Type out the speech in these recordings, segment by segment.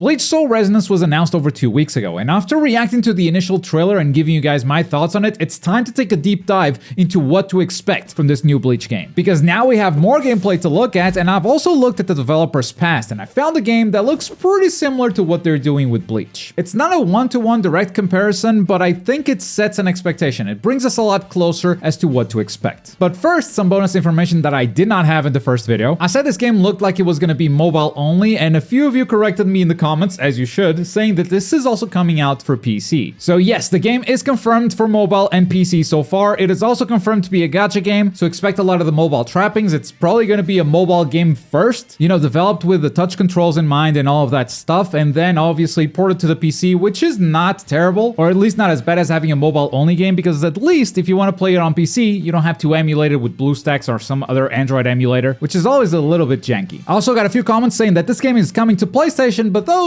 Bleach Soul Resonance was announced over 2 weeks ago, and after reacting to the initial trailer and giving you guys my thoughts on it, it's time to take a deep dive into what to expect from this new Bleach game. Because now we have more gameplay to look at, and I've also looked at the developer's past, and I found a game that looks pretty similar to what they're doing with Bleach. It's not a one-to-one direct comparison, but I think it sets an expectation. It brings us a lot closer as to what to expect. But first, some bonus information that I did not have in the first video. I said this game looked like it was gonna be mobile only, and a few of you corrected me in the comments, as you should, saying that this is also coming out for PC. So yes, the game is confirmed for mobile and PC so far. It is also confirmed to be a gacha game, so expect a lot of the mobile trappings. It's probably going to be a mobile game first, you know, developed with the touch controls in mind and all of that stuff, and then obviously ported to the PC, which is not terrible, or at least not as bad as having a mobile only game, because at least if you want to play it on PC, you don't have to emulate it with BlueStacks or some other Android emulator, which is always a little bit janky. I also got a few comments saying that this game is coming to PlayStation, but those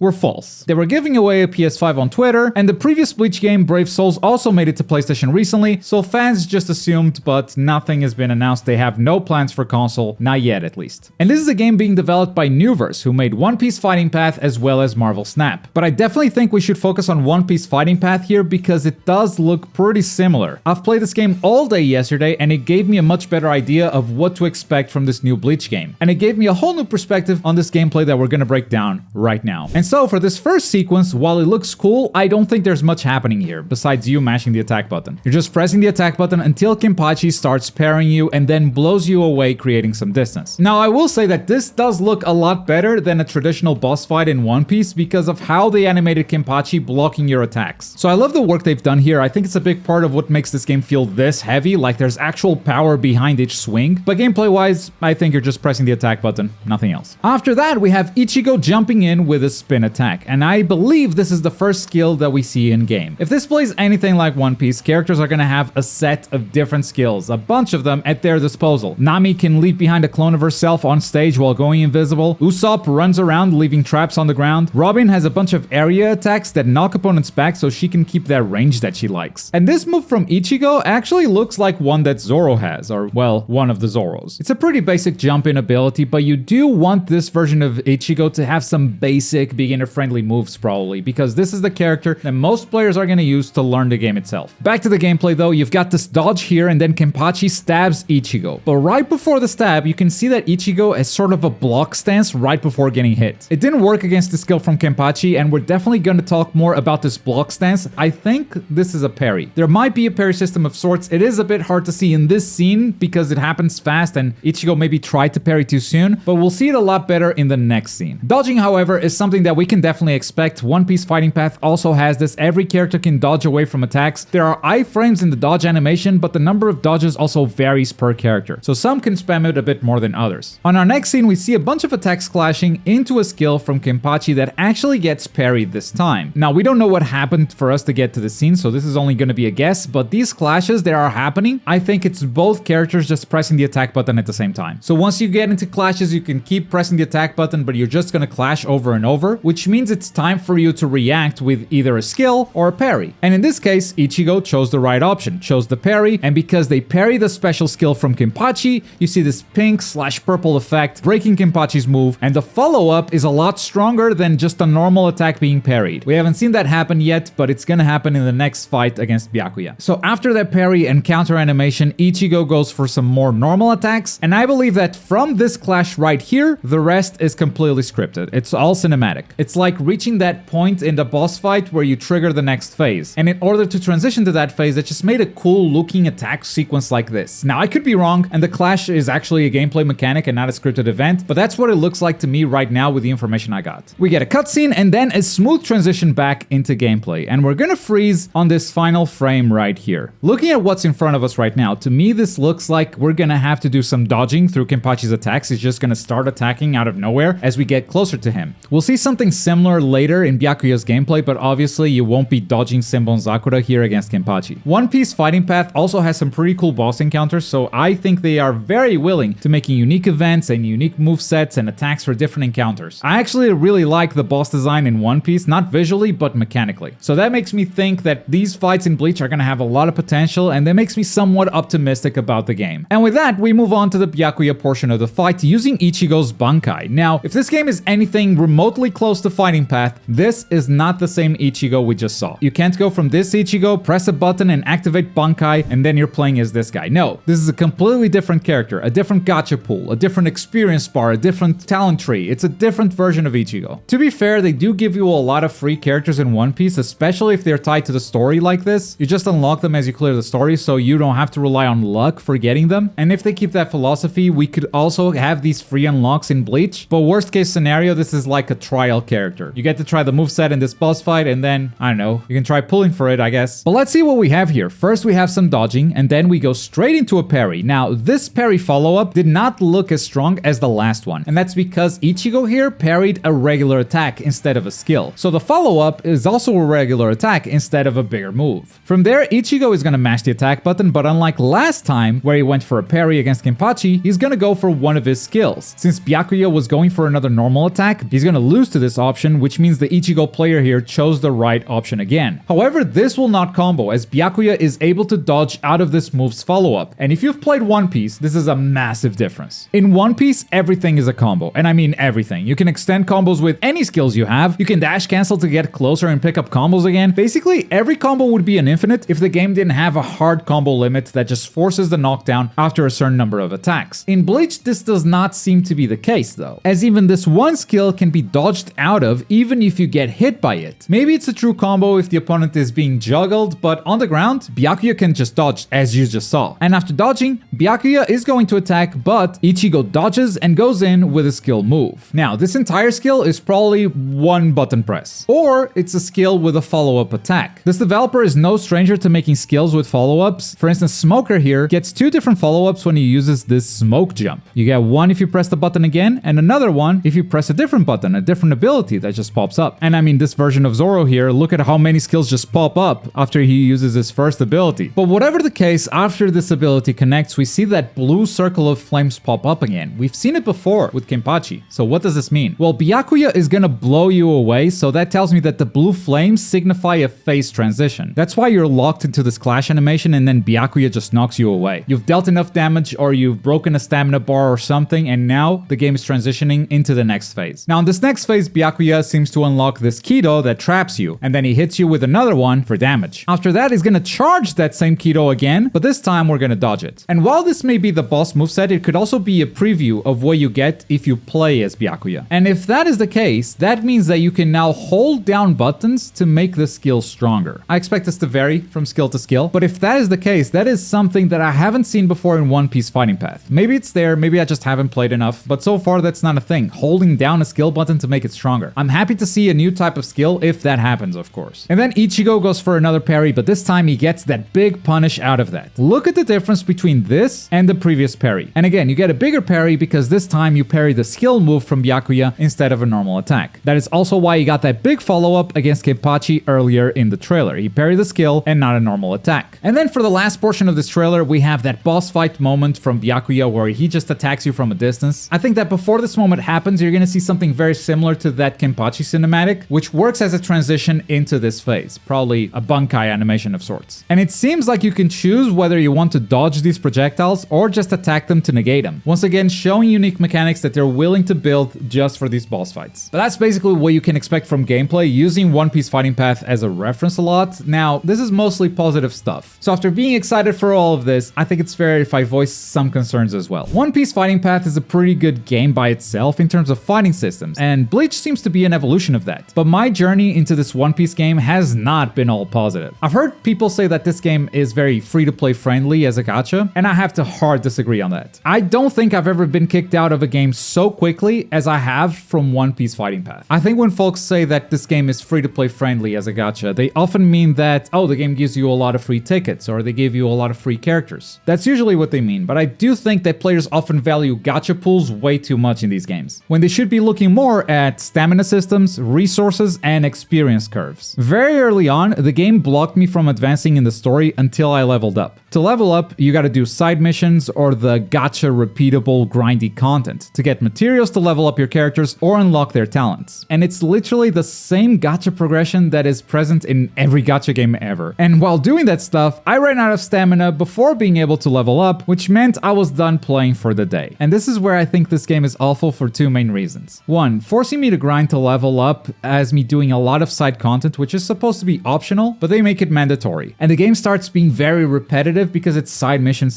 were false. They were giving away a PS5 on Twitter, and the previous Bleach game, Brave Souls, also made it to PlayStation recently, so fans just assumed, but nothing has been announced. They have no plans for console, not yet at least. And this is a game being developed by Newverse, who made One Piece Fighting Path as well as Marvel Snap. But I definitely think we should focus on One Piece Fighting Path here because it does look pretty similar. I've played this game all day yesterday, and it gave me a much better idea of what to expect from this new Bleach game. And it gave me a whole new perspective on this gameplay that we're gonna break down right now. And so for this first sequence, while it looks cool, I don't think there's much happening here besides you mashing the attack button. You're just pressing the attack button until Kenpachi starts parrying you and then blows you away, creating some distance. Now I will say that this does look a lot better than a traditional boss fight in One Piece because of how they animated Kenpachi blocking your attacks. So I love the work they've done here. I think it's a big part of what makes this game feel this heavy, like there's actual power behind each swing. But gameplay wise, I think you're just pressing the attack button, nothing else. After that, we have Ichigo jumping in with a spin attack, and I believe this is the first skill that we see in game. If this plays anything like One Piece, characters are gonna have a set of different skills, a bunch of them at their disposal. Nami can leave behind a clone of herself on stage while going invisible. Usopp runs around leaving traps on the ground. Robin has a bunch of area attacks that knock opponents back so she can keep that range that she likes. And this move from Ichigo actually looks like one that Zoro has, or well, one of the Zoros. It's a pretty basic jump in ability, but you do want this version of Ichigo to have some basic beginner-friendly moves probably, because this is the character that most players are going to use to learn the game itself. Back to the gameplay though, you've got this dodge here and then Kenpachi stabs Ichigo. But right before the stab, you can see that Ichigo has sort of a block stance right before getting hit. It didn't work against the skill from Kenpachi, and we're definitely going to talk more about this block stance. I think this is a parry. There might be a parry system of sorts. It is a bit hard to see in this scene because it happens fast and Ichigo maybe tried to parry too soon, but we'll see it a lot better in the next scene. Dodging, however, is something that we can definitely expect. One Piece Fighting Path also has this. Every character can dodge away from attacks. There are iframes in the dodge animation, but the number of dodges also varies per character, so some can spam it a bit more than others. On our next scene, we see a bunch of attacks clashing into a skill from Kenpachi that actually gets parried this time. Now, we don't know what happened for us to get to the scene, so this is only going to be a guess, but these clashes that are happening, I think it's both characters just pressing the attack button at the same time. So once you get into clashes, you can keep pressing the attack button, but you're just going to clash over and over, which means it's time for you to react with either a skill or a parry. And in this case, Ichigo chose the right option, chose the parry, and because they parry the special skill from Kenpachi, you see this pink/purple effect breaking Kenpachi's move, and the follow-up is a lot stronger than just a normal attack being parried. We haven't seen that happen yet, but it's gonna happen in the next fight against Byakuya. So after that parry and counter animation, Ichigo goes for some more normal attacks, and I believe that from this clash right here, the rest is completely scripted. It's all cinematic. It's like reaching that point in the boss fight where you trigger the next phase. And in order to transition to that phase, it just made a cool looking attack sequence like this. Now, I could be wrong, and the clash is actually a gameplay mechanic and not a scripted event, but that's what it looks like to me right now with the information I got. We get a cutscene and then a smooth transition back into gameplay, and we're gonna freeze on this final frame right here. Looking at what's in front of us right now, to me this looks like we're gonna have to do some dodging through Kenpachi's attacks. He's just gonna start attacking out of nowhere as we get closer to him. We'll see something similar later in Byakuya's gameplay, but obviously you won't be dodging Senbon Sakura here against Kenpachi. One Piece Fighting Path also has some pretty cool boss encounters, so I think they are very willing to making unique events and unique movesets and attacks for different encounters. I actually really like the boss design in One Piece, not visually, but mechanically. So that makes me think that these fights in Bleach are gonna have a lot of potential, and that makes me somewhat optimistic about the game. And with that, we move on to the Byakuya portion of the fight using Ichigo's Bankai. Now, if this game is anything remotely close close to fighting path, this is not the same Ichigo we just saw. You can't go from this Ichigo, press a button and activate Bankai, and then you're playing as this guy. No, this is a completely different character, a different gacha pool, a different experience bar, a different talent tree. It's a different version of Ichigo. To be fair, they do give you a lot of free characters in One Piece, especially if they're tied to the story like this. You just unlock them as you clear the story, so you don't have to rely on luck for getting them. And if they keep that philosophy, we could also have these free unlocks in Bleach. But worst case scenario, this is like a trial character. You get to try the moveset in this boss fight, and then, I don't know, you can try pulling for it, I guess. But let's see what we have here. First, we have some dodging, and then we go straight into a parry. Now, this parry follow-up did not look as strong as the last one, and that's because Ichigo here parried a regular attack instead of a skill. So the follow-up is also a regular attack instead of a bigger move. From there, Ichigo is gonna mash the attack button, but unlike last time, where he went for a parry against Kenpachi, he's gonna go for one of his skills. Since Byakuya was going for another normal attack, he's gonna lose to this option, which means the Ichigo player here chose the right option again. However, this will not combo, as Byakuya is able to dodge out of this move's follow-up. And if you've played One Piece, this is a massive difference. In One Piece, everything is a combo, and I mean everything. You can extend combos with any skills you have, you can dash cancel to get closer and pick up combos again. Basically, every combo would be an infinite if the game didn't have a hard combo limit that just forces the knockdown after a certain number of attacks. In Bleach, this does not seem to be the case though, as even this one skill can be dodged out of even if you get hit by it. Maybe it's a true combo if the opponent is being juggled, but on the ground, Byakuya can just dodge as you just saw. And after dodging, Byakuya is going to attack, but Ichigo dodges and goes in with a skill move. Now, this entire skill is probably one button press, or it's a skill with a follow-up attack. This developer is no stranger to making skills with follow-ups. For instance, Smoker here gets two different follow-ups when he uses this smoke jump. You get one if you press the button again, and another one if you press a different button, a different ability that just pops up. And I mean, this version of Zoro here, look at how many skills just pop up after he uses his first ability. But whatever the case, after this ability connects, we see that blue circle of flames pop up again. We've seen it before with Kenpachi. So what does this mean? Well, Byakuya is gonna blow you away, so that tells me that the blue flames signify a phase transition. That's why you're locked into this clash animation and then Byakuya just knocks you away. You've dealt enough damage or you've broken a stamina bar or something, and now the game is transitioning into the next phase. Now in this next phase, Byakuya seems to unlock this Kido that traps you, and then he hits you with another one for damage. After that, he's gonna charge that same Kido again, but this time we're gonna dodge it. And while this may be the boss moveset, it could also be a preview of what you get if you play as Byakuya. And if that is the case, that means that you can now hold down buttons to make the skill stronger. I expect this to vary from skill to skill, but if that is the case, that is something that I haven't seen before in One Piece Fighting Path. Maybe it's there, maybe I just haven't played enough, but so far that's not a thing, holding down a skill button to make it stronger. I'm happy to see a new type of skill if that happens, of course. And then Ichigo goes for another parry, but this time he gets that big punish out of that. Look at the difference between this and the previous parry. And again, you get a bigger parry because this time you parry the skill move from Byakuya instead of a normal attack. That is also why he got that big follow-up against Kenpachi earlier in the trailer. He parried the skill and not a normal attack. And then for the last portion of this trailer, we have that boss fight moment from Byakuya where he just attacks you from a distance. I think that before this moment happens, you're gonna see something very similar to that Kenpachi cinematic, which works as a transition into this phase. Probably a Bankai animation of sorts. And it seems like you can choose whether you want to dodge these projectiles or just attack them to negate them. Once again, showing unique mechanics that they're willing to build just for these boss fights. But that's basically what you can expect from gameplay, using One Piece Fighting Path as a reference a lot. Now, this is mostly positive stuff. So after being excited for all of this, I think it's fair if I voice some concerns as well. One Piece Fighting Path is a pretty good game by itself in terms of fighting systems, and Bleach seems to be an evolution of that. But my journey into this One Piece game has not been all positive. I've heard people say that this game is very free-to-play friendly as a gacha, and I have to hard disagree on that. I don't think I've ever been kicked out of a game so quickly as I have from One Piece Fighting Path. I think when folks say that this game is free-to-play friendly as a gacha, they often mean that, oh, the game gives you a lot of free tickets, or they give you a lot of free characters. That's usually what they mean, but I do think that players often value gacha pools way too much in these games, when they should be looking more at stamina systems, resources, and experience curves. Very early on, the game blocked me from advancing in the story until I leveled up. To level up, you gotta do side missions or the gacha repeatable grindy content to get materials to level up your characters or unlock their talents. And it's literally the same gacha progression that is present in every gacha game ever. And while doing that stuff, I ran out of stamina before being able to level up, which meant I was done playing for the day. And this is where I think this game is awful for two main reasons. One, forcing me to grind to level up as me doing a lot of side content, which is supposed to be optional, but they make it mandatory. And the game starts being very repetitive because it's side mission,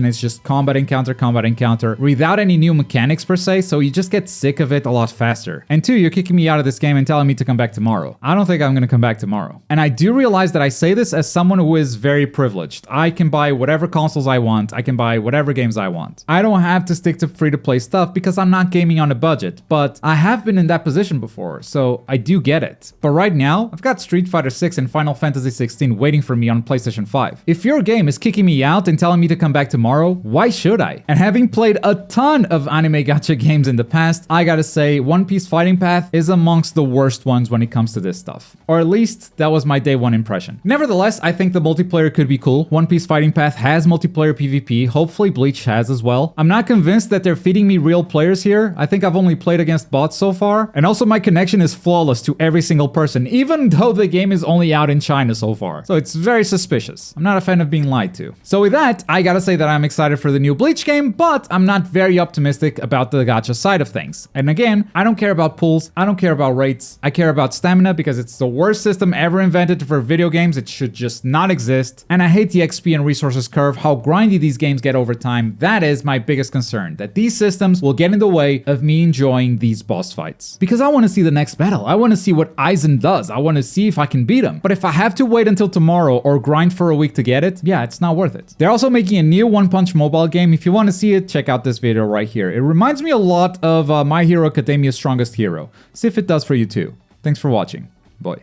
it's just combat encounter, without any new mechanics per se, so you just get sick of it a lot faster. And two, you're kicking me out of this game and telling me to come back tomorrow. I don't think I'm gonna come back tomorrow. And I do realize that I say this as someone who is very privileged. I can buy whatever consoles I want, I can buy whatever games I want. I don't have to stick to free-to-play stuff because I'm not gaming on a budget, but I have been in that position before, so I do get it. But right now, I've got Street Fighter 6 and Final Fantasy 16 waiting for me on PlayStation 5. If your game is kicking me out and telling me to come back tomorrow, why should I? And having played a ton of anime gacha games in the past, I gotta say, One Piece Fighting Path is amongst the worst ones when it comes to this stuff. Or at least, that was my day one impression. Nevertheless, I think the multiplayer could be cool. One Piece Fighting Path has multiplayer PvP, hopefully Bleach has as well. I'm not convinced that they're feeding me real players here. I think I've only played against bots so far. And also my connection is flawless to every single person, even though the game is only out in China so far. So it's very suspicious. I'm not a fan of being lied to. So with that, I gotta say that I'm excited for the new Bleach game, but I'm not very optimistic about the gacha side of things. And again, I don't care about pools, I don't care about rates, I care about stamina because it's the worst system ever invented for video games. It should just not exist. And I hate the XP and resources curve, how grindy these games get over time. That is my biggest concern, that these systems will get in the way of me enjoying these boss fights. Because I want to see the next battle. I want to see what Aizen does. I want to see if I can beat him. But if I have to wait until tomorrow or grind for a week to get it, yeah, it's not worth it. They're also making a new One Punch mobile game. If you want to see it, check out this video right here. It reminds me a lot of My Hero Academia's Strongest Hero. See if it does for you too. Thanks for watching. Bye.